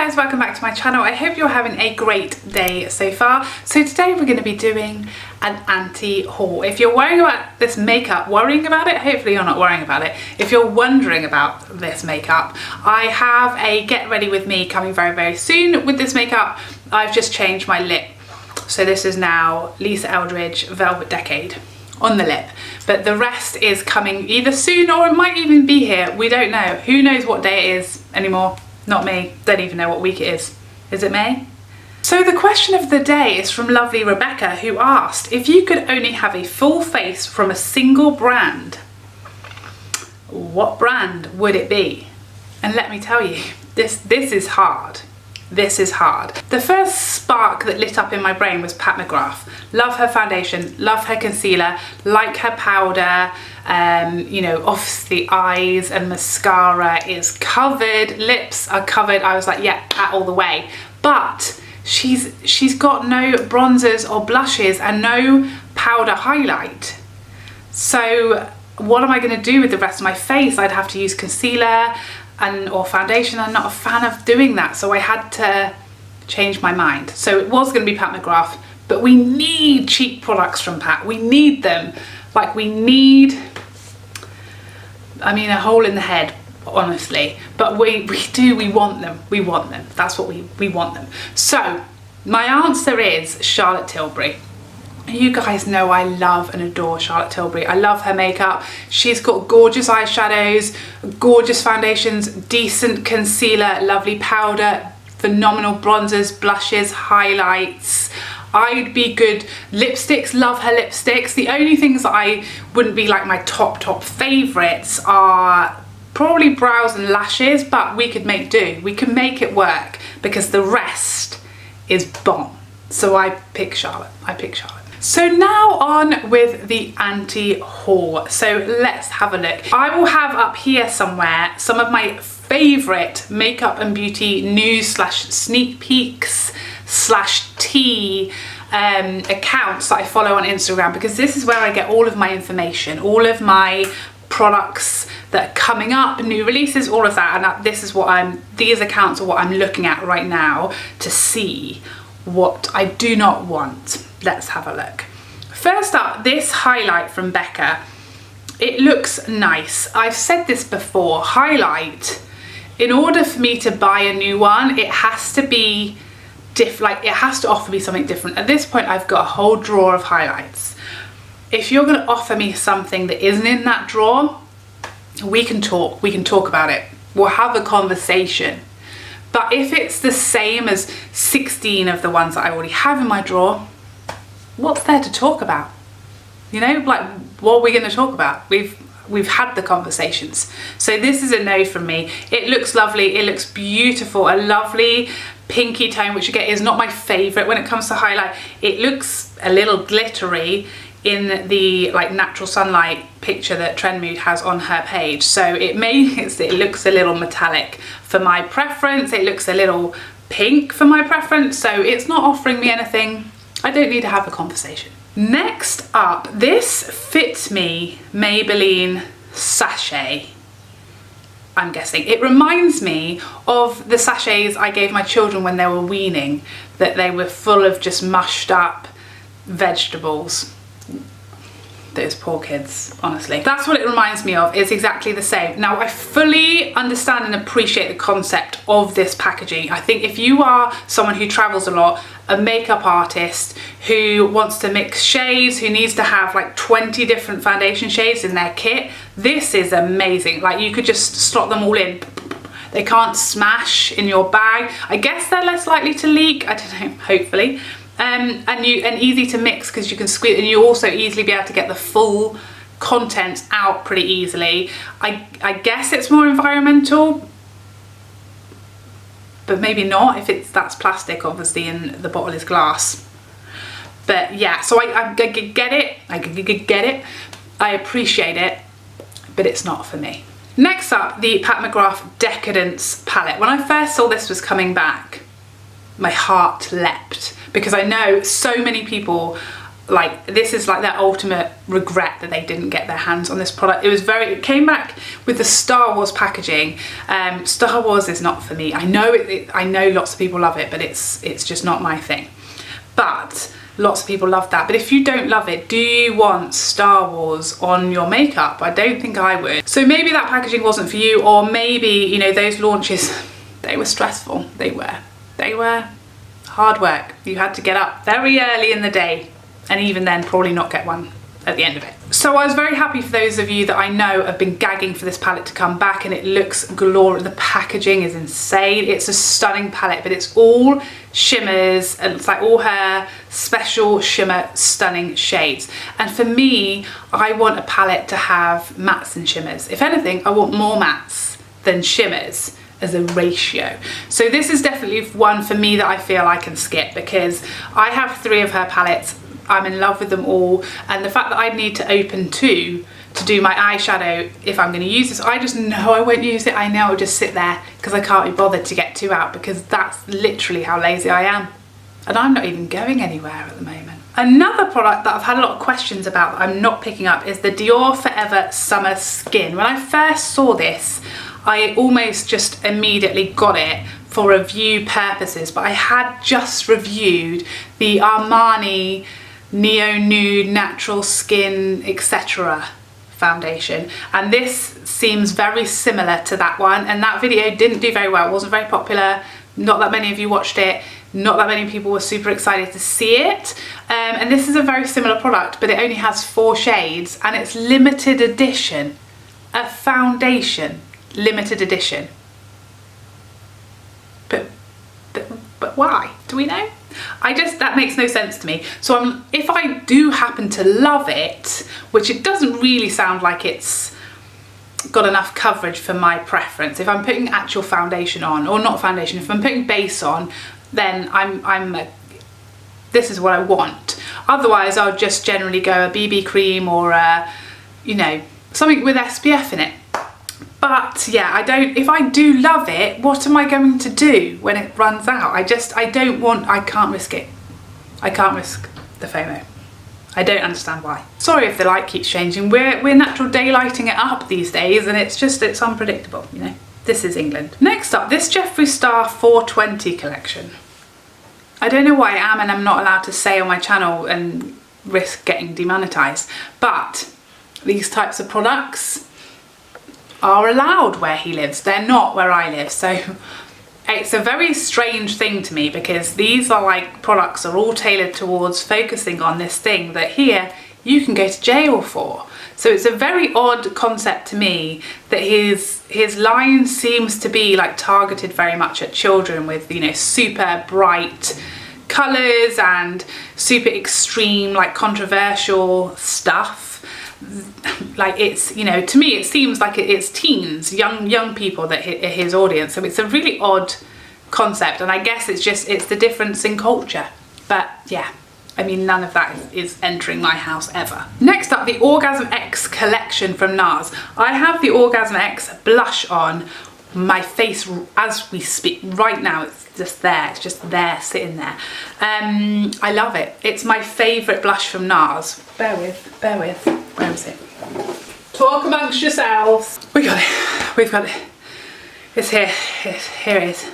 guys, welcome back to my channel. I hope you're having a great day so far. So today we're going to be doing an anti haul. If you're worrying about this makeup, hopefully you're not worrying about it. If you're wondering about this makeup, I have a get ready with me coming very soon with this makeup. I've just changed my lip. So this is now Eldridge Velvet Decade on the lip, but the rest is coming either soon or it might even be here. We don't know. Who knows what day it is anymore? Not me. Don't even know what week it is. Is it May? So the question of the day is from lovely Rebecca, who asked, if you could only have a full face from a single brand, what brand would it be? And let me tell you, this is hard. This is hard. The first spark that lit up in my brain was Pat McGrath. Love her foundation, love her concealer, like her powder, you know, obviously eyes and mascara is covered, lips are covered. I was like, yeah, Pat all the way. But she's got no bronzers or blushes and no powder highlight. So what am I gonna do with the rest of my face? I'd have to use concealer or foundation. I'm not a fan of doing that, so I had to change my mind. So it was going to be Pat McGrath, but we need cheap products from Pat. We need them. Like we need, I mean, a hole in the head, honestly. But we want them. We want them. That's what we want them. So my answer is Charlotte Tilbury. You guys know I love and adore Charlotte Tilbury. I love her makeup. She's got gorgeous eyeshadows, gorgeous foundations, decent concealer, lovely powder, phenomenal bronzers, blushes, highlights. I'd be good. Lipsticks, love her lipsticks. The only things that I wouldn't be like my top favorites are probably brows and lashes, but we could make do. We can make it work because the rest is bomb. So I pick Charlotte. So now on with the anti-haul. So let's have a look. I will have up here somewhere some of my favourite makeup and beauty news slash sneak peeks slash tea accounts that I follow on Instagram, because this is where I get all of my information, all of my products that are coming up, new releases, all of that. And this is what these accounts are what I'm looking at right now to see what I do not want. Let's have a look. First up, this highlight from Becca. It looks nice. I've said this before, highlight, in order for me to buy a new one, it has to be like it has to offer me something different. At this point, I've got a whole drawer of highlights. If you're gonna offer me something that isn't in that drawer, we can talk about it. We'll have a conversation. But if it's the same as 16 of the ones that I already have in my drawer, what's there to talk about? You know, like, what are we going to talk about? We've had the conversations. So this is a no from me. It looks lovely. It looks beautiful. A lovely pinky tone, which again is not my favorite when it comes to highlight. It looks a little glittery in the like natural sunlight picture that Trend Mood has on her page. So it looks a little metallic for my preference. It looks a little pink for my preference. So it's not offering me anything. I don't need to have a conversation. Next up, this Fit Me Maybelline sachet. I'm guessing. It reminds me of the sachets I gave my children when they were weaning, that they were full of just mushed up vegetables. Those poor kids, honestly. That's what it reminds me of. It's exactly the same. Now, I fully understand and appreciate the concept of this packaging. I think if you are someone who travels a lot, a makeup artist who wants to mix shades, who needs to have like 20 different foundation shades in their kit, this is amazing. Like, you could just slot them all in. They can't smash in your bag. I guess they're less likely to leak. I don't know, hopefully. And easy to mix because you can squeeze, and you also easily be able to get the full content out pretty easily. I guess it's more environmental, but maybe not if that's plastic, obviously, and the bottle is glass. But yeah, so I get it, I appreciate it, but it's not for me. Next up, the Pat McGrath Decadence palette. When I first saw this was coming back, my heart leapt, because I know so many people like, this is like their ultimate regret that they didn't get their hands on this product. It came back with the Star Wars packaging. Star Wars is not for me. I know I know lots of people love it, but it's just not my thing. But lots of people love that. But if you don't love it, do you want Star Wars on your makeup? I don't think I would. So maybe that packaging wasn't for you, or maybe, you know, those launches, they were stressful. They were hard work. You had to get up very early in the day, and even then probably not get one at the end of it. So I was very happy for those of you that I know have been gagging for this palette to come back, and it looks glorious. The packaging is insane. It's a stunning palette, but it's all shimmers, and it's like all her special shimmer stunning shades. And for me, I want a palette to have mattes and shimmers. If anything, I want more mattes than shimmers as a ratio. So this is definitely one for me that I feel I can skip, because I have 3 of her palettes. I'm in love with them all, and the fact that I need to open 2 to do my eyeshadow if I'm going to use this, I just know I won't use it. I know I'll just sit there because I can't be bothered to get 2 out, because that's literally how lazy I am, and I'm not even going anywhere at the moment. Another product that I've had a lot of questions about that I'm not picking up is the Dior Forever Summer Skin. When I first saw this, I almost just immediately got it for review purposes, but I had just reviewed the Armani Neo Nude Natural Skin etc. foundation, and this seems very similar to that one, and that video didn't do very well. It wasn't very popular. Not that many of you watched it. Not that many people were super excited to see it, and this is a very similar product, but it only has 4 shades, and it's limited edition. A foundation limited edition. But why? Do we know? That makes no sense to me. So if I do happen to love it, which it doesn't really sound like it's got enough coverage for my preference, if I'm putting actual foundation on, or not foundation, if I'm putting base on, then this is what I want. Otherwise, I'll just generally go a BB cream or you know, something with SPF in it. But yeah, if I do love it, what am I going to do when it runs out? I can't risk it. I can't risk the FOMO. I don't understand why. Sorry if the light keeps changing. We're natural daylighting it up these days, and it's unpredictable, you know. This is England. Next up, this Jeffree Star 420 collection. I don't know why I am and I'm not allowed to say on my channel and risk getting demonetized, but these types of products are allowed where he lives. They're not where I live, so it's a very strange thing to me, because these are like products are all tailored towards focusing on this thing that here you can go to jail for. So it's a very odd concept to me that his line seems to be like targeted very much at children, with, you know, super bright colours and super extreme, like controversial stuff. Like, it's, you know, to me it seems like it's teens, young people that are his audience. So it's a really odd concept, and I guess it's the difference in culture. But yeah, I mean, none of that is entering my house ever. Next up, the Orgasm X collection from Nars. I have the Orgasm X blush on my face as we speak right now. It's just there, sitting there. I love it. It's my favourite blush from Nars. Bear with. Where is it? Talk amongst yourselves. We got it. It's here. Here it is.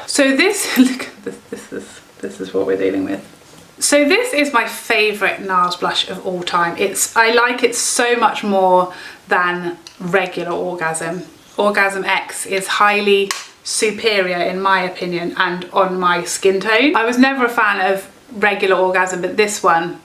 So this, look, this is what we're dealing with. So this is my favourite Nars blush of all time. I like it so much more than regular Orgasm. Orgasm X is highly superior in my opinion and on my skin tone. I was never a fan of regular Orgasm, but this one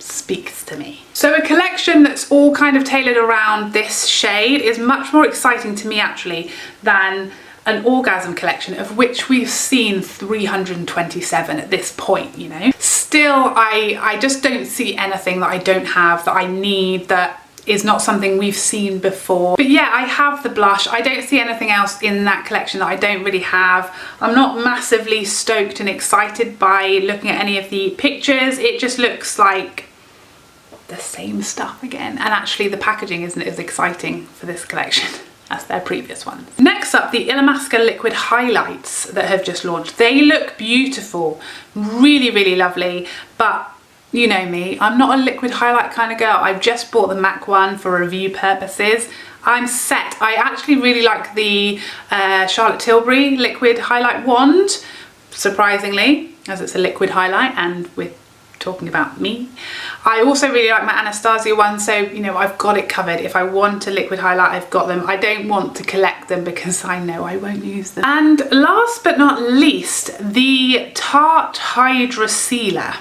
speaks to me. So a collection that's all kind of tailored around this shade is much more exciting to me actually than an Orgasm collection, of which we've seen 327 at this point, you know. Still, I just don't see anything that I don't have, that I need, that is not something we've seen before. But yeah, I have the blush. I don't see anything else in that collection that I don't really have. I'm not massively stoked and excited by looking at any of the pictures. It just looks like the same stuff again. And actually the packaging isn't as exciting for this collection. as their previous ones. Next up, the Illamasqua liquid highlights that have just launched. They look beautiful, really, really lovely, but you know me, I'm not a liquid highlight kind of girl. I've just bought the MAC one for review purposes. I'm set. I actually really like the Charlotte Tilbury liquid highlight wand, surprisingly, as it's a liquid highlight and we're talking about me. I also really like my Anastasia one, so you know, I've got it covered. If I want a liquid highlight, I've got them. I don't want to collect them because I know I won't use them. And last but not least, the Tarte Hydrocealer.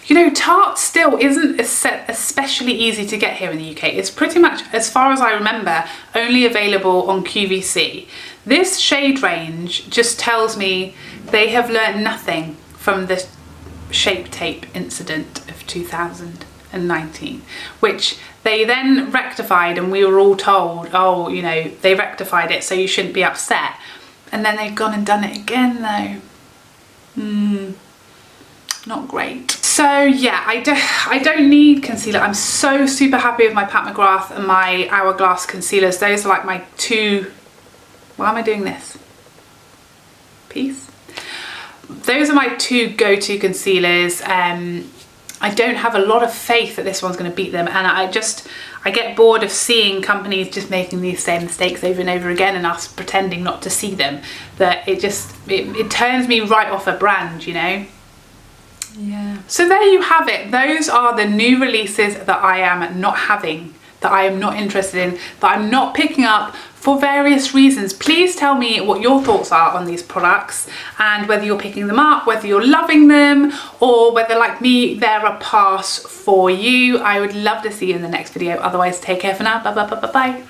You know, Tarte still isn't especially easy to get here in the UK. It's pretty much, as far as I remember, only available on QVC. This shade range just tells me they have learnt nothing from the Shape Tape incident of 2019, which they then rectified, and we were all told, oh, you know, they rectified it, so you shouldn't be upset. And then they've gone and done it again though. Not great. So yeah, I don't need concealer. I'm so super happy with my Pat McGrath and my Hourglass concealers. Those are like my two, why am I doing this? Peace. Those are my two go-to concealers. I don't have a lot of faith that this one's going to beat them, and I get bored of seeing companies just making these same mistakes over and over again and us pretending not to see them. That it turns me right off a brand, you know. Yeah. So there you have it. Those are the new releases that I am not having, that I am not interested in, that I'm not picking up for various reasons. Please tell me what your thoughts are on these products and whether you're picking them up, whether you're loving them, or whether, like me, they're a pass for you. I would love to see you in the next video. Otherwise, take care for now. Bye bye bye bye bye.